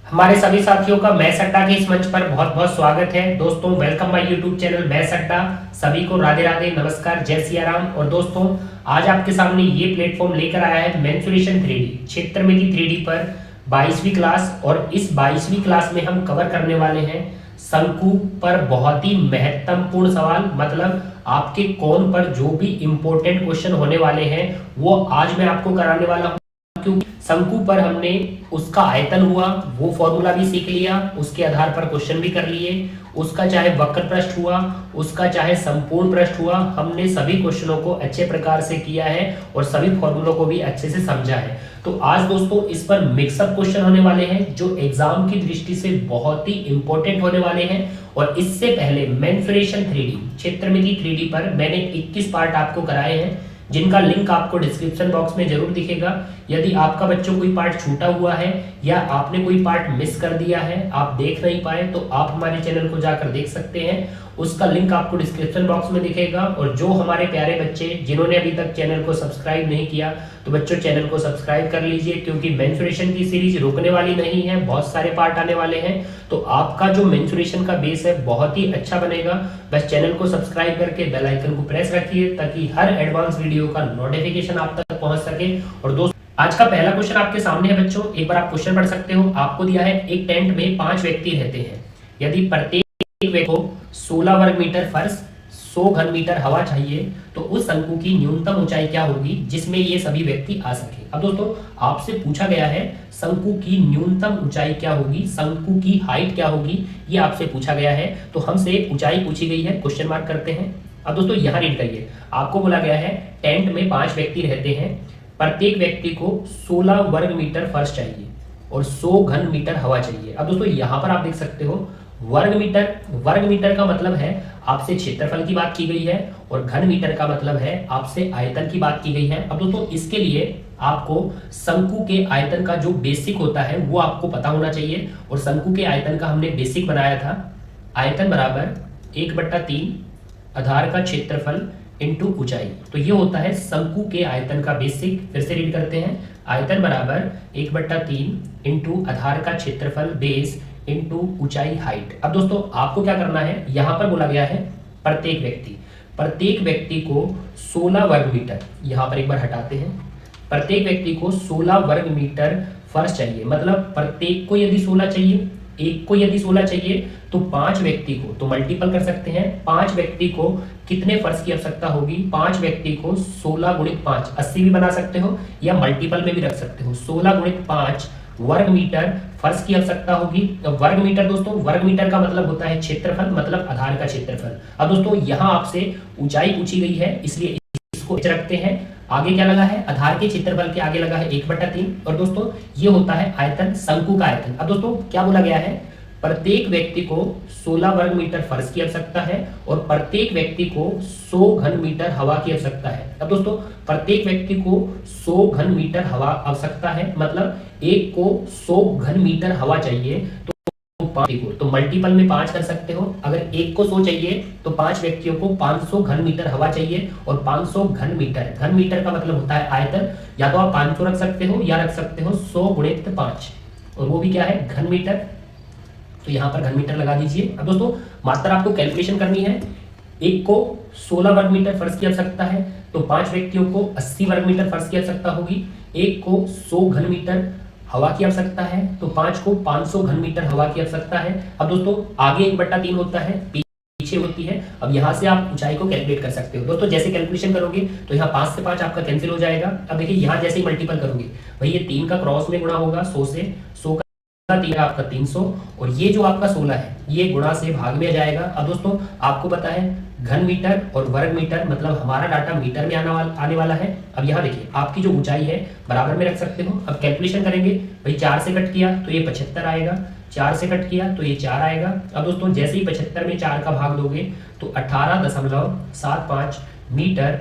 हमारे सभी साथियों का मैथ्स अड्डा के इस मंच पर बहुत बहुत स्वागत है। दोस्तों welcome my YouTube channel maths अड्डा। सभी को राधे राधे, नमस्कार, जय सिया राम। और दोस्तों आज आपके सामने ये प्लेटफॉर्म लेकर आया है मेंसुरेशन 3D क्षेत्रमिति 3D पर 22वीं क्लास। और इस 22वीं क्लास में हम कवर करने वाले हैं शंकु पर बहुत ही महत्वपूर्ण सवाल, मतलब आपके कोण पर जो भी इंपॉर्टेंट क्वेश्चन होने वाले हैं वो आज मैं आपको कराने वाला हूँ। क्योंकि शंकु पर हमने उसका आयतन हुआ वो फॉर्मूला भी सीख लिया, उसके आधार पर क्वेश्चन भी कर लिए, उसका चाहे वक्र पृष्ठ हुआ, उसका चाहे संपूर्ण पृष्ठ हुआ, हमने सभी क्वेश्चनों को अच्छे प्रकार से किया है और सभी फॉर्मूलों को भी अच्छे से समझा है। तो आज दोस्तों इस पर मिक्सअप क्वेश्चन होने वाले हैं जो एग्जाम की दृष्टि से बहुत ही इंपॉर्टेंट होने वाले हैं। और इससे पहले मेंसुरेशन 3D क्षेत्रमिति 3D पर मैंने 21 पार्ट आपको कराए हैं जिनका लिंक आपको डिस्क्रिप्शन बॉक्स में जरूर दिखेगा। यदि आपका बच्चों कोई पार्ट छूटा हुआ है या आपने कोई पार्ट मिस कर दिया है, आप देख नहीं पाए, तो आप हमारे चैनल को जाकर देख सकते हैं, उसका लिंक आपको डिस्क्रिप्शन बॉक्स में दिखेगा। और जो हमारे प्यारे बच्चे जिन्होंने अभी तक चैनल को सब्सक्राइब नहीं किया तो बच्चों चैनल को सब्सक्राइब कर लीजिए, क्योंकि मेंसुरेशन की सीरीज रुकने वाली नहीं है, बहुत सारे पार्ट आने वाले हैं। तो आपका जो मेंसुरेशन का बेस है बहुत ही अच्छा बनेगा। बस चैनल को सब्सक्राइब करके बेल आइकन को प्रेस रखिए ताकि हर एडवांस वीडियो का नोटिफिकेशन आप तक पहुंच सके। और दोस्तों आज का पहला क्वेश्चन आपके सामने है बच्चों, एक बार आप क्वेश्चन पढ़ सकते हो। आपको दिया है एक टेंट में 5 व्यक्ति रहते हैं, यदि प्रत्येक व्यक्ति को 16 वर्ग मीटर फर्श 100 घन मीटर हवा चाहिए तो उस शंकु की न्यूनतम ऊंचाई क्या होगी जिसमें ये सभी व्यक्ति आ सके। अब दोस्तों आपसे पूछा गया है शंकु की न्यूनतम ऊंचाई क्या होगी, शंकु की हाइट क्या होगी, ये आपसे पूछा गया है। तो हमसे ऊंचाई पूछी गई है, क्वेश्चन मार्क करते हैं। अब दोस्तों यहाँ रीड करिए, आपको बोला गया है टेंट में 5 व्यक्ति रहते हैं, प्रत्येक व्यक्ति को 16 वर्ग मीटर फर्श चाहिए और 100 घन मीटर हवा चाहिए। अब दोस्तों यहाँ पर आप देख सकते हो वर्ग मीटर का मतलब है आपसे क्षेत्रफल की बात की गई है और घन मीटर का मतलब है आपसे आयतन की बात की गई है। अब दोस्तों इसके लिए आपको शंकु के आयतन का जो बेसिक होता है वो आपको पता होना चाहिए। और शंकु के आयतन का हमने बेसिक बनाया था, आयतन बराबर 1/3 आधार का क्षेत्रफल इंटू ऊंचाई। तो ये होता है शंकु के आयतन का बेसिक। फिर से रीड करते हैं, आयतन बराबर 1/3 इंटू आधार का क्षेत्रफल बेस इंटू ऊंचाई हाइट। अब दोस्तों आपको क्या करना है, यहां पर बोला गया है प्रत्येक व्यक्ति को 16 वर्ग मीटर, यहां पर एक बार हटाते हैं, प्रत्येक व्यक्ति को 16 वर्ग मीटर फर्श चाहिए। मतलब प्रत्येक को यदि 16 चाहिए, एक को यदि 16 चाहिए तो 5 व्यक्ति को तो मल्टीपल कर सकते हैं। 5 व्यक्ति को कितने फर्श की आवश्यकता होगी, 5 व्यक्ति को 16 गुणित 5 80 भी बना सकते हो या मल्टीपल में भी रख सकते हो। 16 गुणित 5 वर्ग मीटर फर्श की आवश्यकता होगी। वर्ग मीटर दोस्तों, वर्ग मीटर का मतलब होता है क्षेत्रफल, मतलब आधार का क्षेत्रफल। अब दोस्तों यहाँ आपसे ऊंचाई पूछी गई है इसलिए इसको रखते हैं। आगे क्या लगा है, आधार के क्षेत्रफल के आगे लगा है 1/3। और दोस्तों ये होता है आयतन, शंकु का आयतन। अब दोस्तों क्या बोला गया है, प्रत्येक व्यक्ति को 16 वर्ग मीटर फर्श की आवश्यकता है और प्रत्येक व्यक्ति को 100 घन मीटर हवा की आवश्यकता है। अब दोस्तों प्रत्येक व्यक्ति को 100 घन मीटर हवा आवश्यकता है, मतलब एक को 100 घन मीटर हवा चाहिए तो 5 को तो मल्टीपल में 5 कर सकते हो। अगर एक को 100 चाहिए तो 5 व्यक्तियों को 500 घन मीटर हवा चाहिए। और 500 घन मीटर का मतलब होता है आयतन। या तो आप 500 रख सकते हो या रख सकते हो 100 गुणित 5, और वो भी क्या है, घन मीटर। तो यहाँ पर घन मीटर लगा दीजिए। अब दोस्तों मात्रा आपको कैलकुलेशन करनी है, एक को 16 वर्ग मीटर फर्श की आवश्यकता है तो 5 व्यक्तियों को 80 वर्ग मीटर फर्श की आवश्यकता होगी। एक को 100 घन मीटर हवा की आवश्यकता है तो 5 को 500 घन मीटर हवा की आवश्यकता है। अब दोस्तों आगे 1/3 होता है, पीछे होती है। अब यहाँ से आप ऊंचाई को कैलकुलेट कर सकते हो। दोस्तों जैसे कैलकुलेशन करोगे तो यहाँ 5 से 5 आपका कैंसिल हो जाएगा। अब देखिए यहाँ जैसे ही मल्टीपल करोगे भाई ये 3 का क्रॉस में गुणा होगा 100 से, 100 का 3 आपका 300, और ये जो आपका 16 है ये गुणा से भाग में आ जाएगा। अब दोस्तों आपको पता है घन मीटर और वर्ग मीटर, मतलब हमारा डाटा मीटर में आने वाला है। अब यहाँ देखिए आपकी जो ऊंचाई है बराबर में रख सकते हो। अब कैलकुलेशन करेंगे भाई 4 से कट किया तो ये 75 आएगा, 4 से कट किया तो ये 4 आएगा। अब दोस्तों जैसे ही 75 में 4 का भाग दोगे तो 18.75 मीटर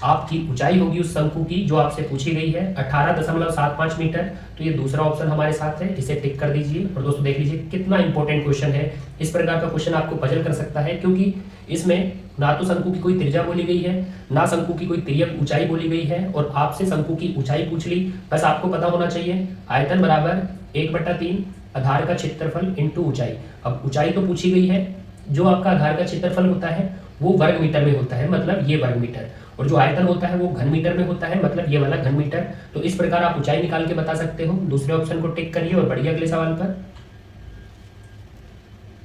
आपकी ऊंचाई होगी उस शंकु की जो आपसे पूछी गई है, 18.75 मीटर। तो ये दूसरा ऑप्शन हमारे साथ है, इसे टिक कर दीजिए। और दोस्तों देख लीजिए कितना इंपॉर्टेंट क्वेश्चन है। इस प्रकार का क्वेश्चन आपको पजल कर सकता है, क्योंकि इसमें ना तो शंकु की कोई त्रिज्या बोली गई है, ना शंकु की कोई तिर्यक ऊंचाई बोली गई है, और आपसे शंकु की ऊंचाई पूछ ली। बस आपको पता होना चाहिए आयतन बराबर 1/3 आधार का क्षेत्रफल इंटू ऊंचाई। अब ऊंचाई तो पूछी गई है, जो आपका आधार का क्षेत्रफल होता है वो वर्ग मीटर में होता है, मतलब ये वर्ग मीटर, और जो आयतन होता है वो घन मीटर में होता है, मतलब ये वाला घन मीटर। तो इस प्रकार आप ऊंचाई निकाल के बता सकते हो। दूसरे ऑप्शन को टिक करिए और बढ़िए अगले सवाल पर।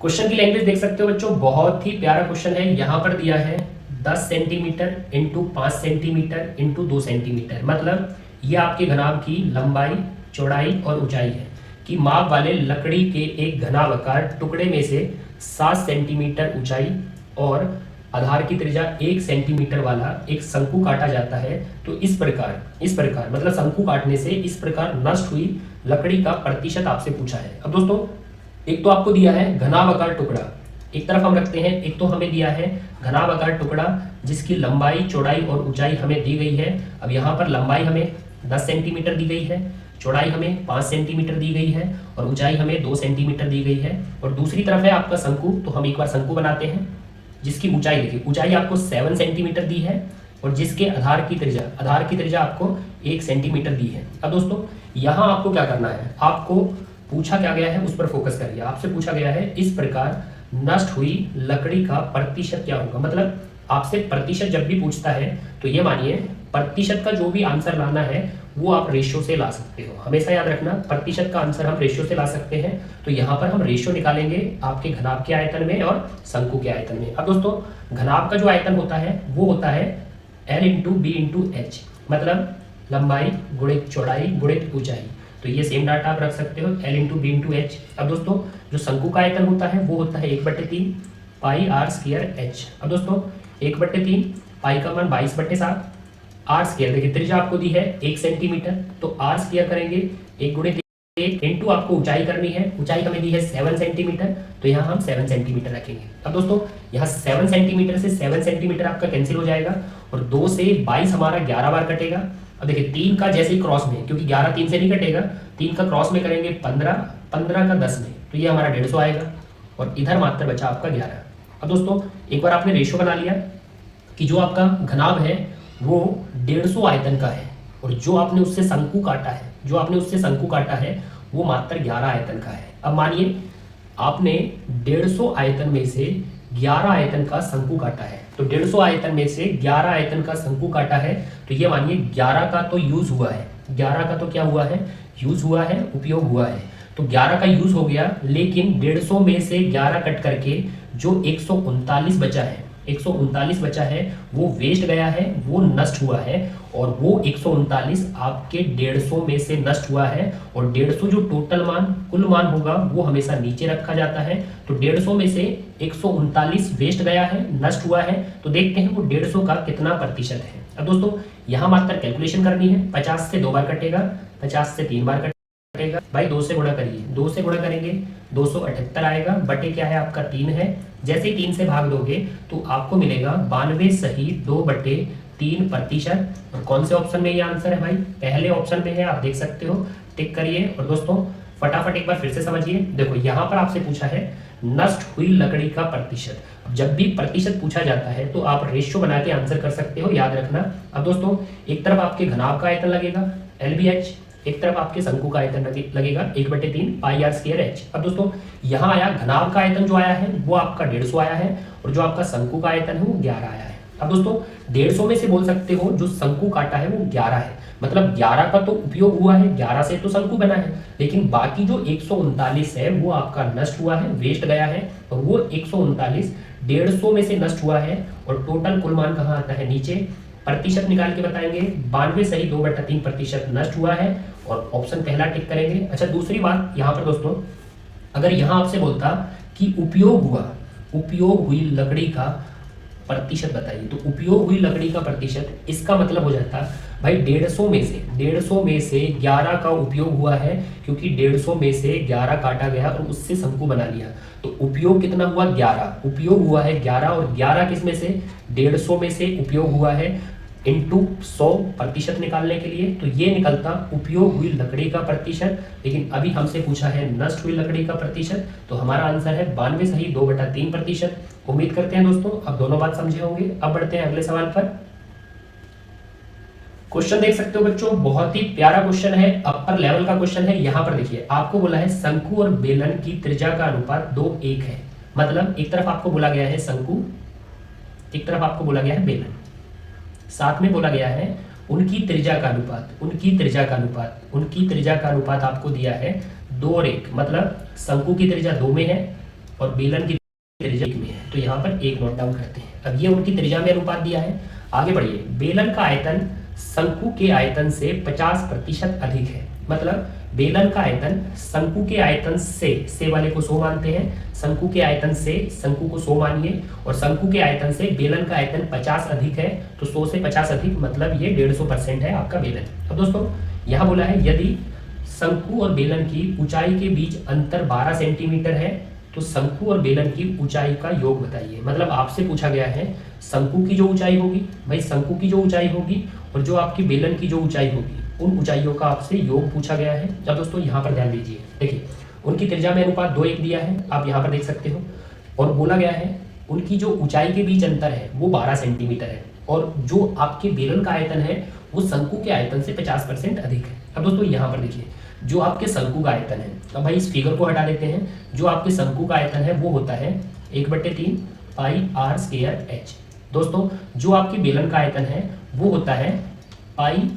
क्वेश्चन की लैंग्वेज देख सकते हो बच्चों, बहुत ही प्यारा क्वेश्चन है। यहाँ पर दिया है 10 centimetre into 5 centimetre into 2 centimetre, मतलब ये आपके घनाभ की लंबाई, चौड़ाई और ऊंचाई है कि माप वाले लकड़ी के एक घनाभाकार टुकड़े में से 7 सेंटीमीटर ऊंचाई और आधार की त्रिज्या 1 सेंटीमीटर वाला एक शंकु काटा जाता है। तो इस प्रकार मतलब शंकु काटने से इस प्रकार नष्ट हुई लकड़ी का प्रतिशत आपसे पूछा है। अब दोस्तों, एक तो आपको दिया है घनाभाकार टुकड़ा, एक तरफ हम रखते हैं, एक तो हमें दिया है घनाभाकार टुकड़ा जिसकी लंबाई, चौड़ाई और ऊंचाई हमें दी गई है। अब यहाँ पर लंबाई हमें 10 सेंटीमीटर दी गई है, चौड़ाई हमें 5 सेंटीमीटर दी गई है और ऊंचाई हमें 2 सेंटीमीटर दी गई है। और दूसरी तरफ है आपका शंकु, तो हम एक बार शंकु बनाते हैं जिसकी ऊंचाई देखिए, ऊंचाई आपको 7 सेंटीमीटर दी है और जिसके आधार की त्रिज्या आपको 1 सेंटीमीटर दी है। अब दोस्तों, यहाँ आपको क्या करना है, आपको पूछा क्या गया है उस पर फोकस करिए। आपसे पूछा गया है इस प्रकार नष्ट हुई लकड़ी का प्रतिशत क्या होगा। मतलब आपसे प्रतिशत जब भी पूछता है तो ये मानिए प्रतिशत का जो भी आंसर लाना है वो आप रेशियो से ला सकते हो। हमेशा याद रखना, प्रतिशत का आंसर हम रेशियो से ला सकते हैं। तो यहाँ पर हम रेशियो निकालेंगे आपके घनाभ के आयतन में और शंकु के आयतन में। अब दोस्तों, घनाभ का जो आयतन होता है वो होता है L into B into H, मतलब लंबाई गुणित चौड़ाई गुणित ऊंचाई। तो ये सेम डाटा आप रख सकते हो, L into B into H. अब दोस्तों, जो शंकु का आयतन होता है वो होता है 1/3 पाई आर स्क्वायर एच। अब दोस्तों, 1/3 पाई का मान 22/7, आर स्क्वायर देखिए त्रिज्या आपको दी है 1 सेंटीमीटर, तो आर स्क्वायर करेंगे 1 गुणित 1 इंटू आपको ऊंचाई करनी है, ऊंचाई हमें दी है 7 सेंटीमीटर, तो यहाँ हम 7 सेंटीमीटर रखेंगे। अब दोस्तों, यहाँ 7 सेंटीमीटर से 7 सेंटीमीटर आपका कैंसिल हो जाएगा और 2 से 22 हमारा 11 बार कटेगा। अब देखिए 3 का जैसे ही क्रॉस में, क्योंकि 11 3 से नहीं कटेगा, 3 का क्रॉस में करेंगे 15, 15 का 10 में, तो ये हमारा 150 आएगा और इधर मात्र बचा आपका 11। अब दोस्तों, एक बार आपने रेशियो बना लिया कि जो आपका घनाभ है वो 150 आयतन का है और जो आपने उससे शंकु काटा है वो मात्र 11 आयतन का है। अब मानिए आपने 150 आयतन में से 11 आयतन का शंकु काटा है, तो 150 आयतन में से 11 आयतन का शंकु काटा है, तो ये मानिए 11 का तो यूज हुआ है, 11 का तो क्या हुआ है, यूज हुआ है, उपयोग हुआ है। तो 11 का यूज हो गया, लेकिन 150 में से 11 कट करके जो 139 बचा है वो वेस्ट गया है, वो नष्ट हुआ है और वो 139 आपके 150 में से नष्ट हुआ है। और 150 जो टोटल मान, कुल मान होगा वो हमेशा नीचे रखा जाता है। तो 150 में से 139 वेस्ट गया है, नष्ट हुआ है, तो देखते हैं वो 150 का कितना प्रतिशत है। अब दोस्तों, यहाँ मात्र कैलकुलेशन करनी है, 50 से 2 बार कटेगा, 50 से 3 बार कटेगा, भाई 2 से गुणा करिए, 2 से गुणा करेंगे 278 आएगा, बटे क्या है आपका 3 है। जैसे ही 3 से भाग दोगे तो आपको मिलेगा 92 सही 2/3%। और कौन से ऑप्शन में ये आंसर है भाई, पहले ऑप्शन में है, आप देख सकते हो, टिक करिए। और दोस्तों फटाफट एक बार फिर से समझिए, देखो यहाँ पर आपसे पूछा है नष्ट हुई लकड़ी का प्रतिशत। जब भी प्रतिशत पूछा जाता है तो आप रेशियो बना के आंसर कर सकते हो, याद रखना। अब दोस्तों, एक तरफ आपके घनाभ का आयतन लगेगा LBH, एक तरफ आपके शंकु का आयतन लगेगा 1/3 पाई आर स्क्वायर एच। अब दोस्तों, यहाँ आया घनाभ का आयतन जो आया है वो आपका 150 आया है और जो आपका शंकु का आयतन है वो 11 आया है। अब दोस्तों, 150 में से बोल सकते हो जो शंकु काटा है वो 11 है, मतलब 11 का तो उपयोग हुआ है, 11 से तो शंकु बना है, लेकिन बाकी जो 139 है वो आपका नष्ट हुआ है, वेस्ट गया है, और वो 139 150 में से नष्ट हुआ है और टोटल कुल मान कहाँ आता है, नीचे। प्रतिशत निकाल के बताएंगे, 92 सही 2/3% नष्ट हुआ है और ऑप्शन पहला टिक करेंगे। अच्छा, दूसरी बात यहाँ पर दोस्तों, अगर यहाँ आपसे बोलता कि उपयोग हुई लकड़ी का प्रतिशत बताइए, तो उपयोग हुई लकड़ी का प्रतिशत, इसका मतलब हो जाता भाई 150 में से 11 का उपयोग हुआ है, क्योंकि 150 में से 11 काटा गया और उससे शंकु बना लिया, तो उपयोग कितना हुआ, 11 उपयोग हुआ है 11, और 11 किस में से, 150 में से उपयोग हुआ है इंटू 100% निकालने के लिए, तो ये निकलता उपयोग हुई लकड़ी का प्रतिशत। लेकिन अभी हमसे पूछा है नष्ट हुई लकड़ी का प्रतिशत, तो हमारा आंसर है 92 सही 2/3%। उम्मीद करते हैं दोस्तों अब दोनों बात समझे होंगे। अब बढ़ते हैं अगले सवाल पर। क्वेश्चन देख सकते हो बच्चों, बहुत ही प्यारा क्वेश्चन है, अपर लेवल का क्वेश्चन है। यहाँ पर देखिए आपको बोला है शंकु और बेलन की त्रिज्या का अनुपात 2:1 है। मतलब एक तरफ आपको बोला गया है शंकु, एक तरफ आपको बोला गया है बेलन, साथ में बोला गया है उनकी त्रिज्या का अनुपात, उनकी त्रिज्या का अनुपात, उनकी त्रिज्या का अनुपात आपको दिया है 2:1। मतलब शंकु की त्रिज्या 2 में है और बेलन की त्रिज्या 1 में है। तो यहाँ पर 1 नोट डाउन करते हैं। अब ये उनकी त्रिज्या में अनुपात दिया है। आगे बढ़िए, बेलन का आयतन शंकु के आयतन से 50% अधिक है। मतलब बेलन का आयतन शंकु के आयतन से वाले को 100 मानते हैं, शंकु के आयतन से शंकु को 100 मानिए, और शंकु के आयतन से बेलन का आयतन 50 अधिक है। तो 100 से 50 अधिक मतलब ये 150% है आपका बेलन। अब दोस्तों यहाँ बोला है यदि शंकु और बेलन की ऊंचाई के बीच अंतर 12 सेंटीमीटर है तो शंकु और बेलन की ऊंचाई का योग बताइए। मतलब आपसे पूछा गया है शंकु की जो ऊंचाई होगी, भाई शंकु की जो ऊंचाई होगी और जो आपकी बेलन की जो ऊंचाई होगी, उन ऊंचाइयों का आपसे योग पूछा गया है। अब दोस्तों यहाँ पर ध्यान दीजिए, देखिए उनकी त्रिज्या में अनुपात 2:1 दिया है, आप यहाँ पर देख सकते हो, और बोला गया है उनकी जो ऊंचाई के बीच अंतर है वो 12 सेंटीमीटर है, और जो आपके बेलन का आयतन है वो शंकु के आयतन से 50% अधिक है। अब दोस्तों यहाँ पर देखिए जो आपके शंकु का आयतन है, अब भाई इस फिगर को हटा देते हैं, जो आपके शंकु का आयतन है वो होता है 1/3 पाई आर स्क्वायर एच। दोस्तों जो आपके बेलन का आयतन है वो होता है पाई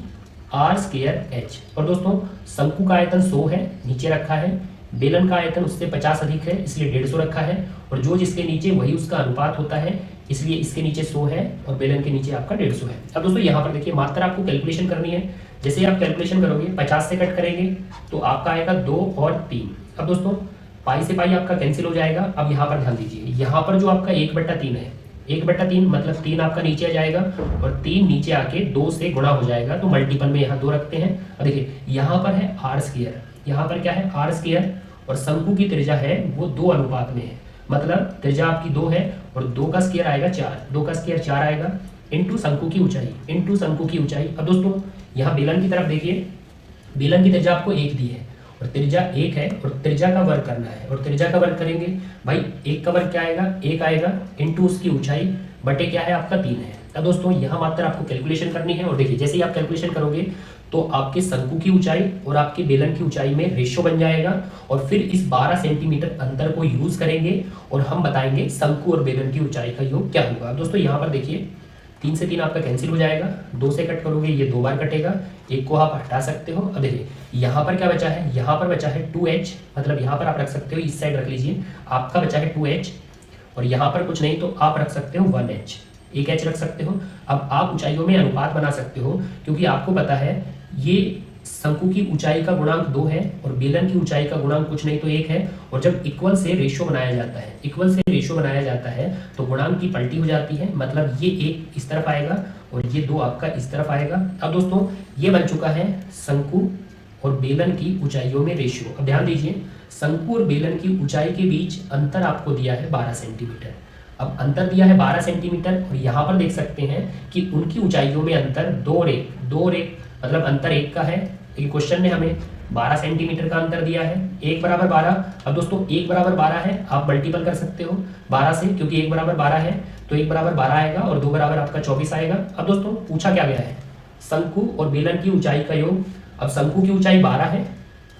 आर स्क्वायर एच। और दोस्तों शंकु का आयतन 100 है, नीचे रखा है, बेलन का आयतन उससे 50 अधिक है इसलिए 150 रखा है, और जो जिसके नीचे वही उसका अनुपात होता है, इसलिए इसके नीचे 100 है और बेलन के नीचे आपका 150 है। अब दोस्तों यहाँ पर देखिए मात्रा आपको कैलकुलेशन करनी है। जैसे आप कैलकुलेशन करोगे 50 से कट करेंगे तो आपका आएगा 2 और 3। अब दोस्तों पाई से पाई आपका कैंसिल हो जाएगा। अब यहाँ पर ध्यान दीजिए, यहाँ पर जो आपका 1/3 है, 1/3 मतलब 3 आपका नीचे आ जाएगा और 3 नीचे आके 2 से गुणा हो जाएगा, तो मल्टीपल में यहाँ 2 रखते हैं। अब देखिए यहाँ पर है आर स्क्वायर, यहाँ पर क्या है आर स्क्वायर, और शंकु की त्रिज्या है वो 2 अनुपात में है। मतलब त्रिज्या आपकी 2 है और 2 का स्क्वायर आएगा 4, 2 का स्क्वायर 4 आएगा, इंटू शंकु की ऊंचाई, इंटू शंकु की ऊंचाई। अब दोस्तों यहाँ बेलन की तरफ देखिए, बेलन की त्रिज्या आपको 1 दी है और त्रिज्या 1 है, और त्रिज्या का वर्ग करना है, और त्रिज्या का वर्ग करेंगे भाई 1 का वर्ग क्या आएगा 1 आएगा, इंटू उसकी ऊंचाई बटे क्या है आपका 3 है। अब दोस्तों यहाँ मात्र आपको कैलकुलेशन करनी है, और देखिए जैसे ही आप कैलकुलेशन करोगे तो आपके शंकु की ऊंचाई और आपके बेलन की ऊंचाई में रेशियो बन जाएगा, और फिर इस 12 सेंटीमीटर अंतर को यूज करेंगे और हम बताएंगे शंकु और बेलन की ऊंचाई का योग क्या होगा। दोस्तों यहाँ पर देखिए 3 से 3 आपका कैंसिल हो जाएगा, 2 से कट करोगे ये 2 बार कटेगा, 1 को आप हटा सकते हो। अब देखिए यहाँ पर क्या बचा है, यहाँ पर बचा है 2h, मतलब यहाँ पर आप रख सकते हो, इस साइड रख लीजिए, आपका बचा है 2h, और यहाँ पर कुछ नहीं तो आप रख सकते हो 1h, 1h रख सकते हो। अब आप ऊंचाइयों में अनुपात बना सकते हो, क्योंकि आपको पता है ये शंकु की ऊंचाई का गुणांक 2 है और बेलन की ऊंचाई का गुणांक कुछ नहीं तो 1 है, और जब इक्वल से रेशियो बनाया जाता है, इक्वल से रेशियो बनाया जाता है तो गुणांक की पलटी हो जाती है, मतलब ये 1 इस तरफ आएगा और ये 2 आपका इस तरफ आएगा। अब दोस्तों ये बन चुका है शंकु और बेलन की ऊंचाइयों में रेशियो। अब ध्यान दीजिए शंकु और बेलन की ऊंचाई के बीच अंतर आपको दिया है 12 सेंटीमीटर। अब अंतर दिया है 12 सेंटीमीटर, और यहाँ पर देख सकते हैं कि उनकी ऊंचाइयों में अंतर 2 और 1 मतलब अंतर 1 का है। क्वेश्चन ने हमें 12 सेंटीमीटर का अंतर दिया है, 1 बराबर 12। अब दोस्तों 1 बराबर 12 है, आप मल्टीपल कर सकते हो 12 से, क्योंकि 1 बराबर 12 है तो 1 बराबर 12 आएगा और 2 बराबर आपका 24 आएगा। अब दोस्तों पूछा क्या गया है शंकु और बेलन की ऊंचाई का योग। अब शंकु की ऊंचाई 12 है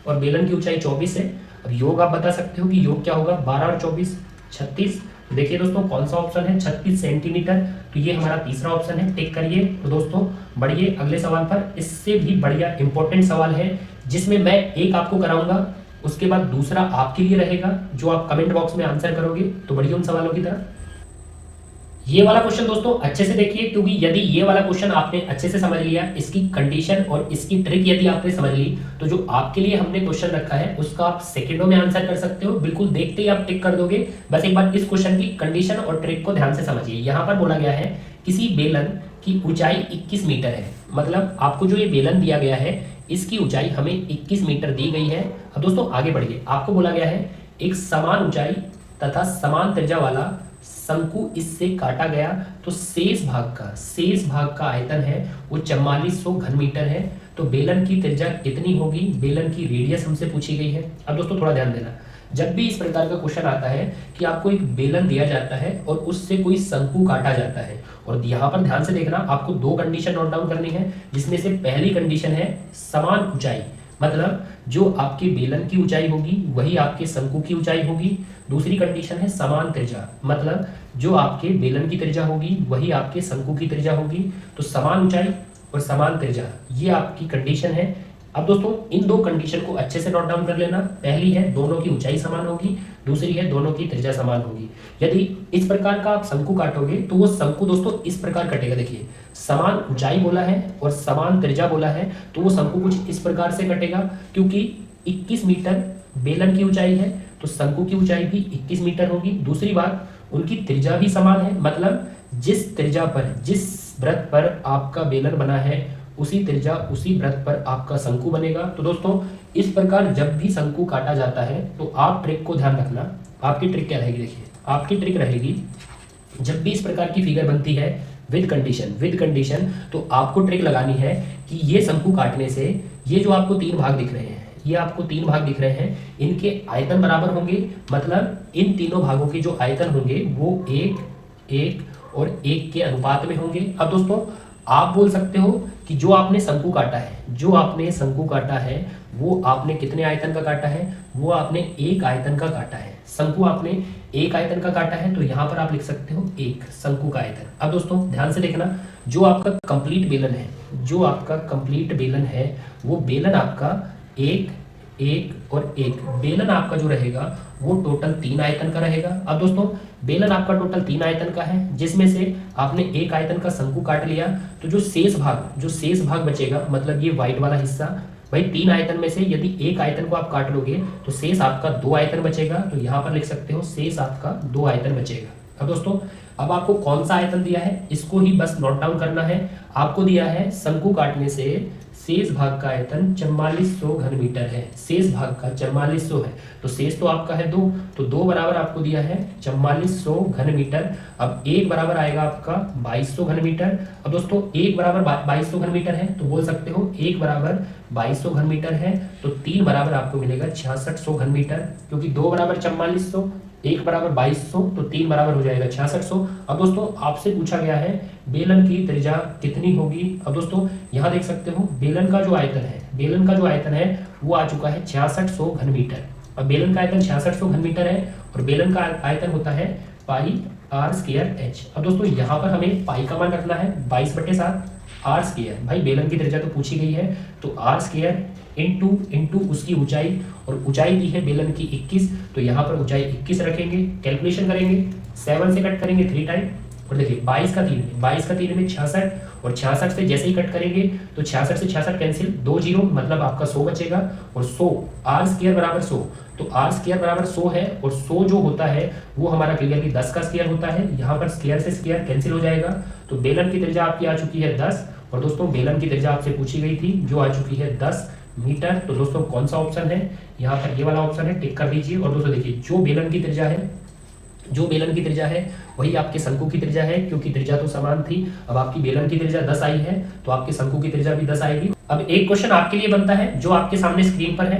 और बेलन की ऊंचाई 24 है। अब योग आप बता सकते हो कि योग क्या होगा, 12 और 24 36। देखिए दोस्तों कौन सा ऑप्शन है 36 सेंटीमीटर, तो ये हमारा तीसरा ऑप्शन है, टिक करिए। तो दोस्तों बढ़िए अगले सवाल पर, इससे भी बढ़िया इंपॉर्टेंट सवाल है जिसमें मैं एक आपको कराऊंगा, उसके बाद दूसरा आपके लिए रहेगा जो आप कमेंट बॉक्स में आंसर करोगे। तो बढ़िए उन सवालों की तरफ। ये वाला क्वेश्चन दोस्तों अच्छे से देखिए, क्योंकि यदि ये वाला क्वेश्चन आपने अच्छे से समझ लिया, इसकी कंडीशन और इसकी ट्रिक यदि आपने समझ ली, तो जो आपके लिए हमने क्वेश्चन रखा है उसका आप सेकंडों में आंसर कर सकते हो। बिल्कुल देखते ही आप टिक कर दोगे। बस एक बार इस क्वेश्चन की कंडीशन और ट्रिक को ध्यान से समझिए। यहाँ पर बोला गया है किसी बेलन की ऊंचाई 21 मीटर है, मतलब आपको जो ये बेलन दिया गया है इसकी ऊंचाई हमें 21 मीटर दी गई है। अब दोस्तों आगे बढ़िए, आपको बोला गया है एक समान ऊंचाई तथा समान त्रिज्या वाला शंकु इससे काटा गया तो शेष भाग का आयतन है वो 4400 घन मीटर है। तो बेलन की त्रिज्या कितनी होगी, बेलन की रेडियस हमसे पूछी गई है। अब दोस्तों थोड़ा ध्यान देना, जब भी इस प्रकार का क्वेश्चन आता है कि आपको एक बेलन दिया जाता है और उससे कोई शंकु काटा जाता है, और यहाँ पर ध्यान से देखना, आपको दो कंडीशन नोट डाउन करनी है, जिसमें से पहली कंडीशन है समान ऊंचाई, मतलब जो आपके बेलन की ऊंचाई होगी वही आपके शंकु की ऊंचाई होगी। दूसरी कंडीशन है समान त्रिज्या, मतलब जो आपके बेलन की त्रिज्या होगी वही आपके शंकु की त्रिज्या होगी। तो समान ऊंचाई और समान त्रिज्या, ये आपकी कंडीशन है। अब दोस्तों इन दो कंडीशन को अच्छे से नोट डाउन कर लेना। पहली है दोनों की ऊंचाई समान होगी, दूसरी है दोनों की त्रिज्या समान होगी। यदि इस प्रकार का आप शंकु काटोगे तो वो शंकु दोस्तों इस प्रकार कटेगा। देखिए, समान ऊंचाई बोला है और समान त्रिज्या बोला है, तो वो शंकु कुछ इस प्रकार से कटेगा। क्योंकि 21 मीटर बेलन की ऊंचाई है तो शंकु की ऊंचाई भी 21 मीटर होगी। दूसरी बात, उनकी त्रिज्या भी समान है, मतलब जिस त्रिज्या पर, जिस वृत्त पर आपका बेलन बना है उसी त्रिज्या उसी वृत्त पर आपका शंकु बनेगा। तो दोस्तों इस प्रकार जब भी शंकु काटा जाता है तो आप ट्रिक को ध्यान रखना। आपकी ट्रिक क्या रहेगी? देखिए, आपकी ट्रिक रहेगी, जब भी इस प्रकार की फिगर बनती है विद कंडीशन, तो आपको ट्रिक लगानी है कि ये शंकु काटने से ये जो आपको तीन भाग दिख रहे हैं, ये आपको तीन भाग दिख रहे हैं, इनके आयतन बराबर होंगे, मतलब इन तीनों भागों के जो आयतन होंगे वो 1, 1 और 1 के अनुपात में होंगे। अब दोस्तों आप बोल सकते हो कि जो आपने शंकु काटा है, वो आपने कितने आयतन का काटा है? वो आपने एक आयतन का काटा है। शंकु आपने एक आयतन का काटा है, तो यहाँ पर आप लिख सकते हो एक शंकु का आयतन। अब दोस्तों ध्यान से देखना, जो आपका कंप्लीट बेलन है, वो बेलन आपका एक, एक और एक, बेलन आपका जो रहेगा वो टोटल 3 आयतन का रहेगा। अब दोस्तों बेलन आपका टोटल 3 आयतन का है, जिसमें से आपने एक आयतन का शंकु काट लिया, तो जो शेष भाग बचेगा, मतलब ये व्हाइट वाला हिस्सा, भाई 3 आयतन में से यदि एक आयतन को आप काट लोगे तो शेष आपका 2 आयतन बचेगा। तो यहाँ पर लिख सकते हो शेष आपका 2 आयतन बचेगा। अब दोस्तों अब आपको कौन सा आयतन दिया है इसको ही बस नोट डाउन करना है। आपको दिया है शंकु काटने से शेष भाग का आयतन 4400 घन मीटर है। शेष भाग का 4400 है, तो शेष तो आपका है 2, तो 2 बराबर आपको दिया है 4400 घन मीटर। अब 1 बराबर आएगा आपका 2200 घन मीटर। अब दोस्तों 1 बराबर 2200 घन मीटर है, तो बोल सकते हो 1 बराबर 2200 घन मीटर है, तो 3 बराबर आपको मिलेगा 6600 घन मीटर, क्योंकि 2 बराबर 4400, 1 बराबर 2200, तो 3 बराबर हो जाएगा 6600। अब दोस्तों आपसे पूछा गया है बेलन की त्रिज्या कितनी होगी। अब दोस्तों यहाँ देख सकते हो बेलन का जो आयतन है वो आ चुका है 6600 घन मीटर। अब बेलन का आयतन 6600 घन मीटर है और बेलन का आयतन होता है पाई आर स्क्वायर एच। अब दोस्तों यहाँ पर हमें पाई का मान रखना है 22/7 आर स्क्वायर। भाई बेलन की त्रिज्या तो पूछी गई है, तो आर स्क्वायर इंटू उसकी ऊंचाई, और ऊंचाई दी है बेलन की 21, तो यहाँ पर ऊंचाई 21 रखेंगे। कैलकुलेशन करेंगे, 7 से कट करेंगे 3 टाइम, और देखिए 22 का 3 में 66, और 66 से जैसे ही कट करेंगे तो 66 से 66 कैंसिल, 2 जीरो, मतलब आपका 100 बचेगा। और 100 आर स्क्वायर बराबर 100, तो आर स्क्वायर बराबर 100 है, और 100 जो होता है वो हमारा क्लियरली 10 का स्क्वायर होता है। यहाँ पर स्क्वायर से स्क्वायर कैंसिल हो जाएगा, तो बेलन की त्रिज्या आपकी आ चुकी है 10, और दोस्तों बेलन की त्रिज्या आपसे पूछी गई थी जो आ चुकी है 10 मीटर। तो दोस्तों कौन सा ऑप्शन है? यहाँ पर ये वाला ऑप्शन है, टिक कर दीजिए। और दोस्तों देखिए जो बेलन की त्रिज्या है वही आपके शंकु की त्रिज्या है, क्योंकि त्रिज्या तो समान थी। अब आपकी बेलन की त्रिज्या 10 आई है, तो आपके शंकु की त्रिज्या भी 10 आएगी। अब एक क्वेश्चन आपके लिए बनता है जो आपके सामने स्क्रीन पर है,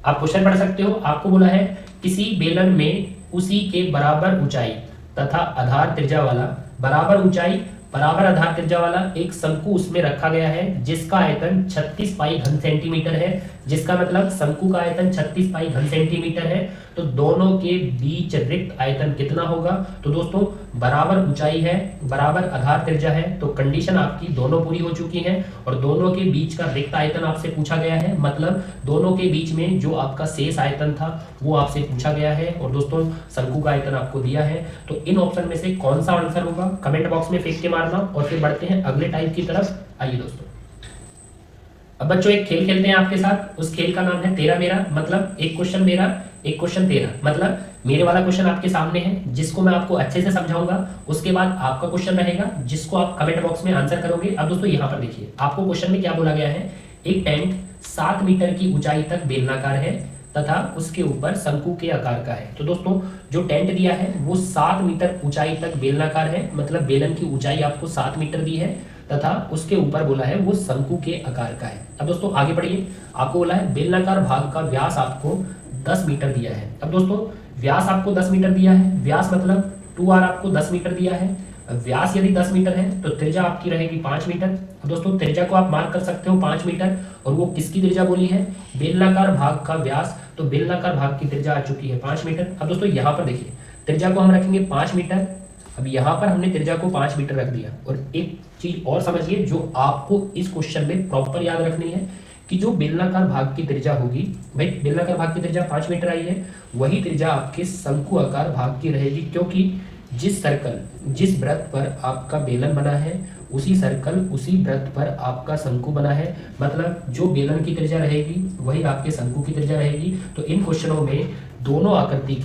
आप क्वेश्चन पढ़ सकते हो। आपको बोला है किसी बेलन में उसी के बराबर ऊंचाई तथा आधार त्रिज्या वाला, बराबर ऊंचाई बराबर आधार त्रिज्या वाला एक शंकु उसमें रखा गया है, जिसका आयतन 36 पाई घन सेंटीमीटर है। जिसका मतलब शंकु का आयतन 36 पाई घन सेंटीमीटर है, तो दोनों के बीच रिक्त आयतन कितना होगा? तो दोस्तों बराबर ऊंचाई है, बराबर आधार त्रिज्या है, तो कंडीशन आपकी दोनों पूरी हो चुकी है, और दोनों के बीच का रिक्त आयतन आपसे पूछा गया है, मतलब दोनों के बीच में जो आपका शेष आयतन था वो आपसे पूछा गया है, और दोस्तों शंकु का आयतन आपको दिया है। तो इन ऑप्शन में से कौन सा आंसर होगा कमेंट बॉक्स में फेंक के मारना, और फिर बढ़ते हैं अगले टाइप की तरफ। आइए दोस्तों, अब बच्चों एक खेल खेलते हैं आपके साथ। उस खेल का नाम है तेरा मेरा, मतलब एक क्वेश्चन मेरा एक क्वेश्चन तेरा, मतलब मेरे वाला क्वेश्चन आपके सामने है जिसको मैं आपको अच्छे से समझाऊंगा, उसके बाद आपका क्वेश्चन रहेगा जिसको आप कमेंट बॉक्स में आंसर करोगे। अब दोस्तों यहाँ पर देखिए आपको क्वेश्चन में क्या बोला गया है, एक टैंक 7 मीटर की ऊंचाई तक बेलनाकार है तथा उसके ऊपर शंकु के आकार का है। तो दोस्तों जो टेंट दिया है वो 7 मीटर ऊंचाई तक बेलनाकार है, मतलब बेलन की ऊंचाई आपको 7 मीटर दी है, तथा उसके ऊपर बोला है वो शंकु के आकार का है। अब दोस्तों आगे बढ़िए, आपको बोला है बेलनाकार भाग का व्यास आपको 10 मीटर दिया है। अब दोस्तों व्यास आपको 10 मीटर दिया है, व्यास मतलब 2r आपको 10 मीटर दिया है। व्यास यदि 10 मीटर है तो त्रिज्या आपकी रहेगी 5 मीटर। अब दोस्तों त्रिज्या को आप मार्क कर सकते हो 5 मीटर, और वो किसकी त्रिज्या बोली है, बेलनाकार भाग का व्यास, तो बेलनाकार भाग की त्रिज्या आ चुकी है 5 मीटर। अब दोस्तों यहाँ पर देखिए त्रिज्या को हम रखेंगे 5 मीटर। अब यहाँ पर हमने त्रिज्या को 5 मीटर रख दिया। और एक चीज और समझिए जो आपको इस क्वेश्चन में प्रॉपर याद रखनी है कि जो बेलनाकार भाग की त्रिज्या होगी, भाई बेलनाकार भाग की त्रिज्या 5 मीटर आई है, वही त्रिज्या आपके शंकु आकार भाग की रहेगी, क्योंकि जिस सर्कल जिस वृत्त पर आपका बेलन बना है उसी सर्कल उसी वृत्त पर आपका शंकु बना है। मतलब जो बेलन की त्रिज्या रहेगी वही आपके शंकु की त्रिज्या रहेगी। तो इन क्वेश्चनों में दोनों आकृति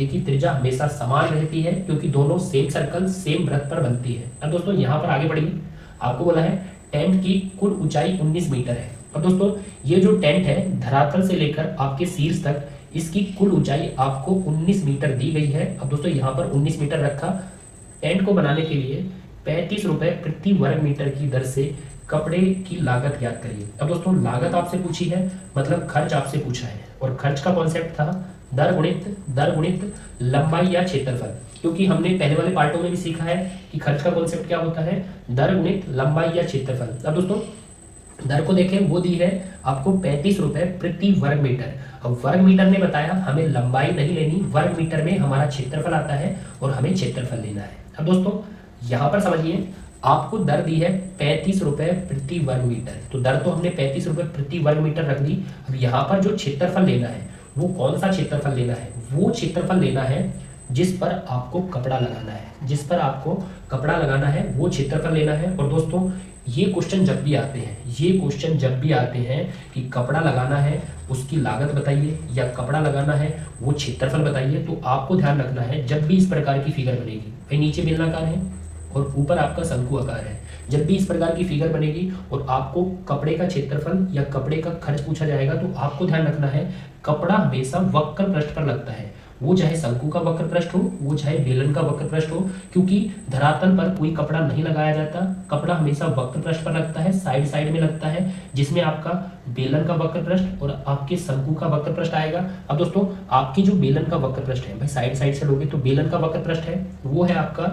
की त्रिज्या हमेशा समान रहती है, क्योंकि दोनों सेम सर्कल सेम वृत्त पर बनती है। अब दोस्तों यहाँ पर आगे बढ़िए, आपको बोला है टेंट की कुल ऊंचाई 19 मीटर है। अब दोस्तों ये जो टेंट है धरातल से लेकर आपके शीर्ष तक, इसकी कुल ऊंचाई आपको 19 मीटर दी गई है। अब दोस्तों यहाँ पर 19 मीटर रखा। टेंट को बनाने के लिए 35 रुपए प्रति वर्ग मीटर की दर से कपड़े की लागत ज्ञात करिए। अब दोस्तों लागत आपसे पूछी है, मतलब खर्च आपसे पूछा है, और खर्च का कॉन्सेप्ट था दर गुणित लंबाई या क्षेत्रफल, क्योंकि हमने पहले वाले पार्टों में भी सीखा है कि खर्च का कॉन्सेप्ट क्या होता है, दर गुणित लंबाई या क्षेत्रफल। अब दोस्तों दर को देखें, वो दी है आपको 35 रुपए प्रति वर्ग मीटर। अब वर्ग मीटर ने बताया हमें लंबाई नहीं लेनी, वर्ग मीटर में हमारा क्षेत्रफल आता है और हमें क्षेत्रफल लेना है। अब दोस्तों यहाँ पर समझिए, आपको दर दी है 35 रुपए प्रति वर्ग मीटर, तो दर तो हमने 35 रुपए प्रति वर्ग मीटर रख दी। अब यहाँ पर जो क्षेत्रफल लेना है वो कौन सा क्षेत्रफल लेना है, वो क्षेत्रफल लेना है जिस पर आपको कपड़ा लगाना है, वो क्षेत्रफल लेना है। और दोस्तों ये क्वेश्चन जब भी आते हैं कि कपड़ा लगाना है उसकी लागत बताइए या कपड़ा लगाना है वो क्षेत्रफल बताइए, तो आपको ध्यान रखना है जब भी इस प्रकार की फिगर बनेगी, भाई नीचे बेलनाकार है और ऊपर आपका शंकु आकार है, जब भी इस प्रकार की फिगर बनेगी और आपको कपड़े का क्षेत्रफल या कपड़े का खर्च पूछा जाएगा, तो आपको ध्यान रखना है कपड़ा हमेशा वक्र पृष्ठ पर लगता है, वो चाहे शंकु का वक्र पृष्ठ हो, वो चाहे बेलन का वक्र पृष्ठ हो, क्योंकि धरातल पर कोई कपड़ा नहीं लगाया जाता, कपड़ा हमेशा वक्र पृष्ठ पर लगता है, साइड में लगता है, जिसमें आपका बेलन का वक्र पृष्ठ और आपके शंकु का वक्र पृष्ठ आएगा। अब दोस्तों आपकी जो बेलन का वक्र पृष्ठ है, भाई साइड से लोगे तो बेलन का वक्र पृष्ठ है वो है आपका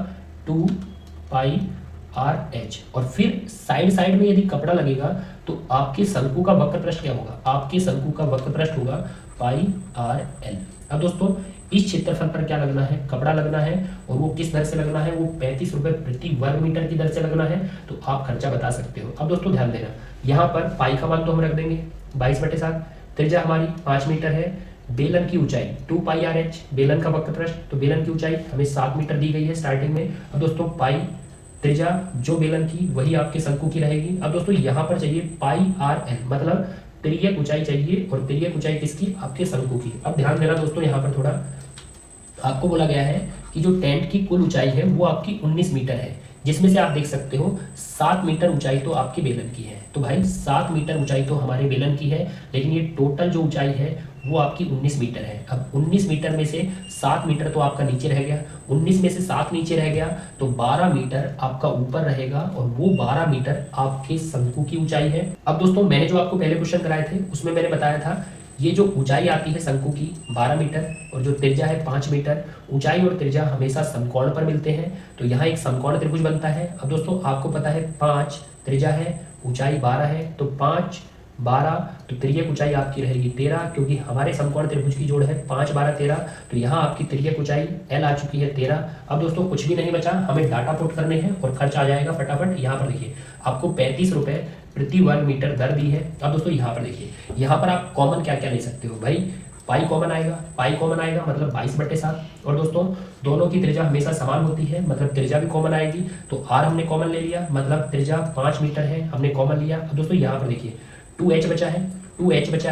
2πr/h, और फिर साइड में यदि कपड़ा लगेगा तो आपके शंकु का वक्र पृष्ठ क्या होगा, आपके शंकु का वक्र पृष्ठ होगा πr/l। अब दोस्तों इस क्षेत्रफल पर क्या लगना है, कपड़ा लगना है, और वो किस दर से लगना है, वो 35 रुपए प्रति वर्ग मीटर की दर से लगना है, तो आप खर्चा बता सकते हो। अब दोस्तों ध्यान देना, यहाँ पर पाई का मान तो हम रख देंगे 22/7, त्रिज्या हमारी 5 मीटर है, बेलन की ऊंचाई 2πr/h, बेलन का वक्र पृष्ठ, तो बेलन की ऊंचाई हमें 7 मीटर दी गई है स्टार्टिंग में। अब दोस्तों पाई त्रिज्या जो बेलन की वही आपके शंकु की रहेगी। अब दोस्तों यहाँ पर चाहिए πr/l, मतलब तिर्यक ऊंचाई चाहिए, और तिर्यक ऊंचाई किसकी, आपके शंकु की। अब ध्यान देना दोस्तों, यहाँ पर थोड़ा आपको बोला गया है कि जो टेंट की कुल ऊंचाई है वो आपकी 19 मीटर है, जिसमें से आप देख सकते हो 7 मीटर ऊंचाई तो आपकी बेलन की है। तो भाई 7 मीटर ऊंचाई तो हमारे बेलन की है, लेकिन ये टोटल जो ऊंचाई है वो आपकी 19 मीटर है। अब 19 मीटर में से 7 मीटर तो आपका नीचे रह गया, 19 में से 7 नीचे रह गया तो 12 मीटर आपका ऊपर रहेगा, और वो 12 मीटर आपके शंकु की ऊंचाई है। अब दोस्तों मैंने जो आपको पहले क्वेश्चन कराए थे उसमें मैंने बताया था ये जो ऊंचाई आती है शंकु की 12 मीटर और जो त्रिज्या है 5 मीटर, ऊंचाई और त्रिज्या हमेशा समकोण पर मिलते हैं, तो यहाँ एक समकोण त्रिभुज बनता है। अब दोस्तों आपको पता है 5 त्रिज्या है, ऊंचाई 12 है, तो 5 12, तो तिर्यक ऊंचाई आपकी रहेगी 13, क्योंकि हमारे समकोण त्रिभुज की जोड़ है 5 12 13, तो यहाँ आपकी तिर्यक ऊंचाई L आ चुकी है 13। अब दोस्तों कुछ भी नहीं बचा, हमें डाटा पुट करने हैं और खर्च आ जाएगा फटाफट। यहाँ पर देखिए आपको 35 रुपए प्रति वर्ग मीटर दर दी है। अब दोस्तों यहाँ पर देखिए, यहाँ पर आप कॉमन क्या क्या ले सकते हो, भाई पाई कॉमन आएगा मतलब 22/7, और दोस्तों दोनों की त्रिज्या हमेशा समान होती है, मतलब त्रिज्या भी कॉमन आएगी, तो r हमने कॉमन ले लिया, मतलब त्रिज्या 5 मीटर है हमने कॉमन लिया। अब दोस्तों यहाँ पर देखिए 2h बचा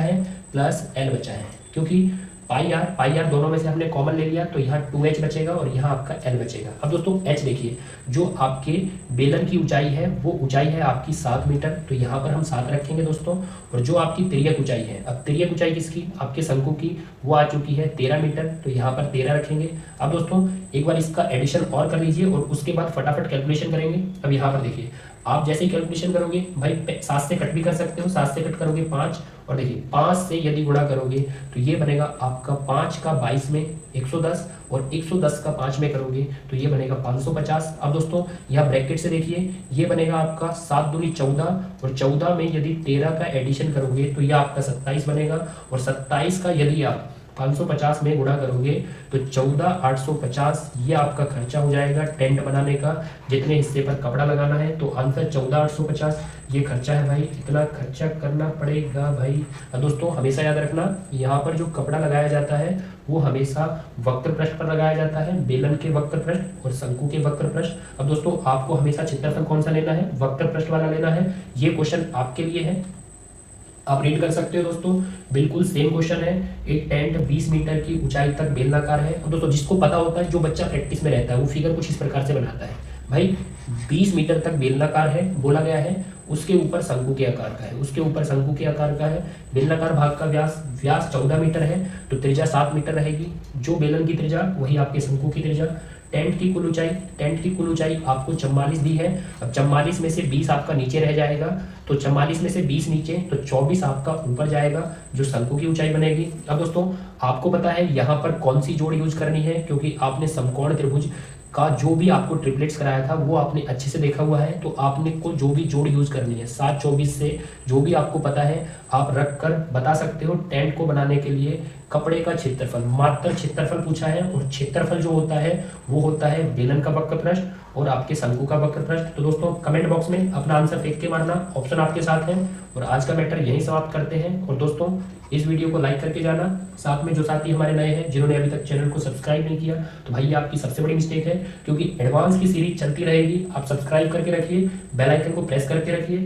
है प्लस l बचा है, क्योंकि पाई आर दोनों में से हमने कॉमन ले लिया, तो यहाँ 2h बचेगा और यहाँ आपका l बचेगा। अब दोस्तों h देखिए, जो आपके बेलन की ऊंचाई है वो ऊंचाई है आपकी 7 मीटर, तो यहाँ पर हम 7 रखेंगे दोस्तों, और जो आपकी तिर्यक ऊंचाई है, अब तिर्यक ऊंचाई किसकी, आपके शंकु की, वो आ चुकी है 13 मीटर, तो यहाँ पर 13 रखेंगे। अब दोस्तों एक बार इसका एडिशन और कर लीजिए और उसके बाद फटाफट कैलकुलेशन करेंगे। अब यहाँ पर देखिए, आप जैसे ही कैलकुलेशन करोगे, भाई 7 से कट भी कर सकते हो, 7 से कट करोगे 5 और देखिए 5 से यदि गुणा करोगे तो ये बनेगा आपका 5 का 22 में 110, और 110 का 5 में करोगे तो ये बनेगा 550। अब दोस्तों यहाँ ब्रैकेट से देखिए, ये बनेगा आपका 7 दूनी 14, और 14 में यदि 13 का एडिशन करोगे तो ये आपका 27 बनेगा, और 27 का यदि आप 550 में गुणा करोगे तो 14,850 ये आपका खर्चा हो जाएगा टेंट बनाने का, जितने हिस्से पर कपड़ा लगाना है। तो आंसर 14,850 ये खर्चा है भाई, इतना खर्चा करना पड़ेगा भाई। अब दोस्तों हमेशा याद रखना, यहाँ पर जो कपड़ा लगाया जाता है वो हमेशा वक्र पृष्ठ पर लगाया जाता है, बेलन के वक्र पृष्ठ और शंकु के वक्र पृष्ठ। अब दोस्तों आपको हमेशा क्षेत्रफल कौन सा लेना है, वक्र पृष्ठ वाला लेना है। ये क्वेश्चन आपके लिए है, आप रीड कर सकते हो दोस्तों, बिल्कुल सेम क्वेश्चन है। एक टेंट 20 मीटर की ऊंचाई तक बेलनाकार है। और दोस्तों जिसको पता होता है, जो बच्चा प्रैक्टिस में रहता है, वो फिगर कुछ इस प्रकार से बनाता है भाई। 20 मीटर तक बेलनाकार है बोला गया है, उसके ऊपर शंकु के आकार का है, उसके ऊपर शंकु के आकार का है। बेलनाकार भाग का व्यास 14 मीटर है, तो त्रिज्या 7 मीटर रहेगी। जो बेलन की त्रिज्या वही आपके शंकु की त्रिज्या। टेंट की कुल ऊंचाई आपको 44 दी है। अब 44 में से 20 आपका नीचे रह जाएगा, तो 44 में से 20 नीचे तो 24 आपका ऊपर जाएगा, जो शंकु की ऊंचाई बनेगी। अब दोस्तों आपको पता है यहाँ पर कौन सी जोड़ यूज करनी है, क्योंकि आपने समकोण त्रिभुज का जो भी आपको ट्रिपलेट्स कराया था वो आपने अच्छे से देखा हुआ है। तो आपने को जो भी जोड़ यूज करनी है 7, 24 से जो भी आपको पता है आप रख कर बता सकते हो। टेंट को बनाने के लिए कपड़े का क्षेत्रफल, मात्र क्षेत्रफल पूछा है, और क्षेत्रफल जो होता है वो होता है बेलन का वक्र पृष्ठ और आपके शंकु का वक्र पृष्ठ। तो दोस्तों कमेंट बॉक्स में अपना आंसर फेंक के मारना, ऑप्शन आपके साथ है। और आज का मैटर यही समाप्त करते हैं। और दोस्तों इस वीडियो को लाइक करके जाना, साथ में जो साथी हमारे नए हैं जिन्होंने अभी तक चैनल को सब्सक्राइब नहीं किया, तो भाई ये आपकी सबसे बड़ी मिस्टेक है, क्योंकि एडवांस की सीरीज चलती रहेगी। आप सब्सक्राइब करके रखिए, बेल आइकन को प्रेस करके रखिए।